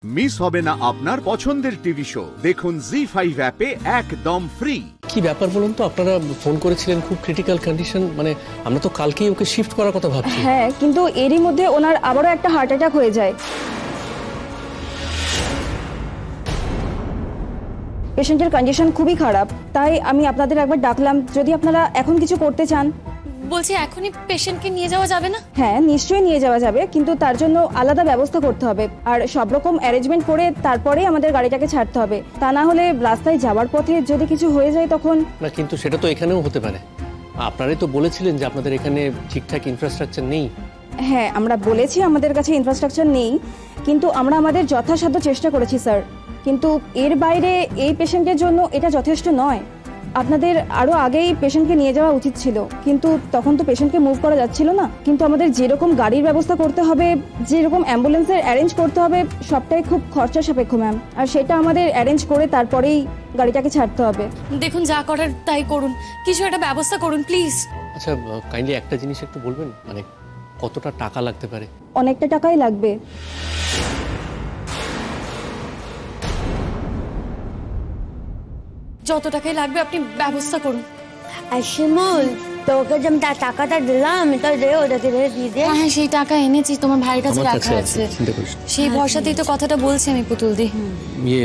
Miss হবে না আপনার পছন্দের টিভি শো। দেখুন জি5 অ্যাপে একদম ফ্রি। কি ব্যাপার বলুন তো, আপনারা ফোন করেছিলেন খুব ক্রিটিক্যাল কন্ডিশন, মানে আমরা তো কালকেই ওকে শিফট করার কথা ভাবছি। হ্যাঁ, কিন্তু এরই মধ্যে ওনার আবারও একটা হার্ট অ্যাটাক হয়ে যায়। পেশেন্টের কন্ডিশন খুবই খারাপ, তাই আমি আপনাদের একবার ডাকলাম, যদি আপনারা এখন কিছু করতে চান। বলছি এখনই পেশেন্টকে নিয়ে যাওয়া যাবে না? হ্যাঁ, নিশ্চয়ই নিয়ে যাওয়া যাবে, কিন্তু তার জন্য আলাদা ব্যবস্থা করতে হবে আর সব রকম অ্যারেঞ্জমেন্ট করে তারপরেই আমাদের গাড়িটাকে ছাড়তে হবে। তা না হলে রাস্তায় যাওয়ার পথে যদি কিছু হয়ে যায় তখন। না, কিন্তু সেটা তো এখানেও হতে পারে। আপনারাই তো বলেছিলেন যে আপনাদের এখানে ঠিকঠাক ইনফ্রাস্ট্রাকচার নেই। হ্যাঁ, আমরা বলেছি আমাদের কাছে ইনফ্রাস্ট্রাকচার নেই, কিন্তু আমরা আমাদের যথাসাধ্য চেষ্টা করেছি স্যার। কিন্তু এর বাইরে এই পেশেন্টের জন্য এটা যথেষ্ট নয়। আপনাদের আরও আগেই পেশেন্টকে নিয়ে যাওয়া উচিত ছিল, কিন্তু তখন তো পেশেন্টকে মুভ করা যাচ্ছিল না। কিন্তু আমাদের যেরকম গাড়ির ব্যবস্থা করতে হবে, যেরকম অ্যাম্বুলেন্সের অ্যারেঞ্জ করতে হবে, সবটাই খুব খরচা সাপেক্ষ ম্যাম। আর সেটা আমাদের অ্যারেঞ্জ করে তারপরেই গাড়িটাকে ছাড়তে হবে। দেখুন, যা করার তাই করুন, কিছু একটা ব্যবস্থা করুন প্লিজ। আচ্ছা, কাইন্ডলি একটা জিনিস একটু বলবেন, মানে কতটা টাকা লাগতে পারে? অনেকটা টাকাই লাগবে। যত টাকাই লাগবে আপনি ব্যবস্থা করুন। আর শিমুল, তোকে যে আমি টাকাটা দিলাম, এটা দে, ওটাকে দিয়ে দে। হ্যাঁ, সেই টাকা এনেছি, তোমার ভাইয়ের কাছে রাখা আছে। সেই ভরসাতেই তো কথাটা বলছি আমি, পুতুল দি। ইয়ে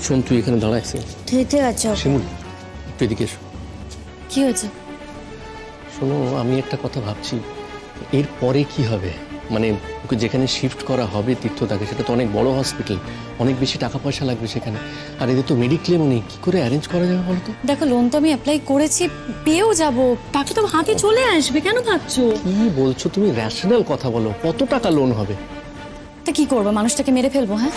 শোন, তুই এখানে দাঁড়াইছে। ঠিক আছে শিমুল, একটু এদিকে এসো। কি হয়েছে? শোনো, আমি একটা কথা ভাবছি, এরপরে কি হবে? মানে ওকে যেখানে শিফট করা হবে তীর্থদাকে, সেটা তো অনেক বড় হসপিটাল, অনেক বেশি টাকা পয়সা লাগবে সেখানে। আর এদের তো মেডিক্লেমও নেই, কি করে অ্যারেঞ্জ করা যাবে বলো তো? দেখো, লোন তো আমি অ্যাপ্লাই করেছি, পেয়েও যাব, টাকা তো হাতে চলে আসবে। কেন ভাবছো? কি বলছো তুমি? র্যাশনাল কথা বলো। কত টাকা লোন হবে? তা কি করবো, মানুষটাকে মেরে ফেলবো? হ্যাঁ,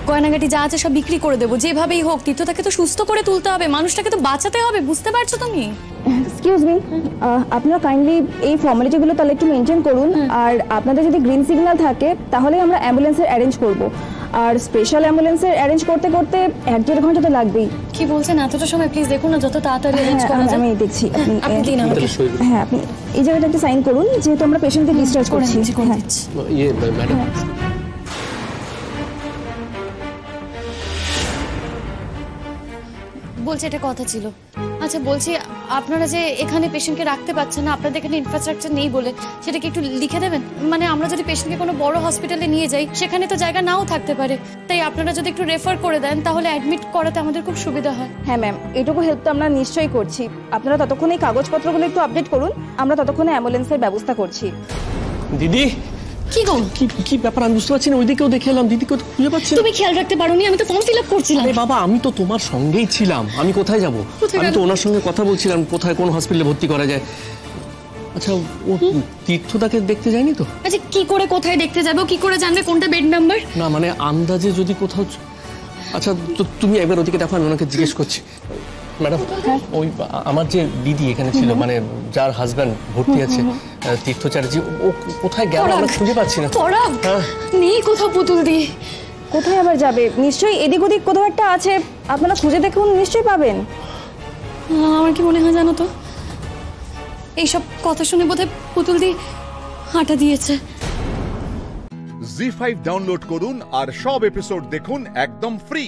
গয়নাগাটি যা আছে সব বিক্রি করে দেবো, যেভাবেই হোক। তীর্থটাকে তো সুস্থ করে তুলতে হবে, মানুষটাকে তো বাঁচাতে হবে, বুঝতে পারছো তুমি? এক্সকিউজ মি, আপনারা কাইন্ডলি এই ফর্মালিটিগুলো তাহলে একটু মেনটেন করুন। আর আপনাদের যদি গ্রিন সিগন্যাল থাকে তাহলে আমরা অ্যাম্বুলেন্সের অ্যারেঞ্জ করব। আর স্পেশাল অ্যাম্বুলেন্সের অ্যারেঞ্জ করতে করতে 1-1.5 ঘন্টা তো লাগবেই। কি বলছেন? এতটা সময়? প্লিজ দেখুন না, যত তাড়াতাড়ি অ্যারেঞ্জ করা যায়। আমি দেখছি। আপনি দিন আমাকে। হ্যাঁ, আপনি এই জায়গাটা একটা সাইন করুন, যেহেতু আমরা পেশেন্টকে ডিসচার্জ করছি। ইয়ে ম্যাডাম, বলছি এটা কথা ছিল। আচ্ছা, বলছি আপনারা যে এখানে পেশেন্টকে রাখতে পারছেন না, আপনাদের এখানে ইনফ্রাস্ট্রাকচার নেই বলে, সেটা কি একটু লিখে দেবেন? মানে আমরা যদি পেশেন্টকে কোনো বড় হসপিটালে নিয়ে যাই, সেখানে তো জায়গা নাও থাকতে পারে। তাই আপনারা যদি একটু রেফার করে দেন তাহলে অ্যাডমিট করাতে আমাদের খুব সুবিধা হয়। হ্যাঁ ম্যাম, এটুকু হেল্প তো আমরা নিশ্চয়ই করছি। আপনারা ততক্ষণ এই কাগজপত্রগুলো একটু আপডেট করুন, আমরা ততক্ষণে অ্যাম্বুলেন্সের ব্যবস্থা করছি। দিদি কি গো? কি ব্যাপার আমি বুঝতে পারছি না। ওইদিকেও দেখে এলাম, দিদিকে খুঁজে পাচ্ছি না। তুমি খেয়াল রাখতে পারোনি? আমি তো ফর্ম ফিল আপ করছিলাম। আরে বাবা, আমি তো তোমার সঙ্গেই ছিলাম। আমি কোথায় যাব? আমি তো ওনার সঙ্গে কথা বলছিলাম কোথায় কোন হসপিটালে ভর্তি করা যায়। আচ্ছা, ও তীর্থদাকে দেখতে যায়নি তো? আচ্ছা, কি করে কোথায় দেখতে যাবে? কি করে জানবে কোনটা বেড নাম্বার? না, মানে আন্দাজে যদি কোথাও। আচ্ছা, তো তুমি একবার ওদিকে দেখো, আমি ওনাকে জিজ্ঞেস করছি। ম্যাডাম, ওই আমার যে দিদি এখানে ছিল, মানে যার হাজব্যান্ড ভর্তি আছে, তীর্থ চ্যাটার্জি, ও কোথায় গেল? আমরা খুঁজে পাচ্ছি না। নেই কোথাও পুতুল দি। কোথায় আবার যাবে? নিশ্চয়ই এদিক ওদিক কোথাও একটা আছে, আপনারা খুঁজে দেখুন, নিশ্চয়ই পাবেন। আমার কি মনে হয় জানো তো, এইসব কথা শুনে বোধহয় পুতুল দি হাঁটা দিয়েছে। জি5 ডাউনলোড করুন আর সব এপিসোড দেখুন একদম ফ্রি।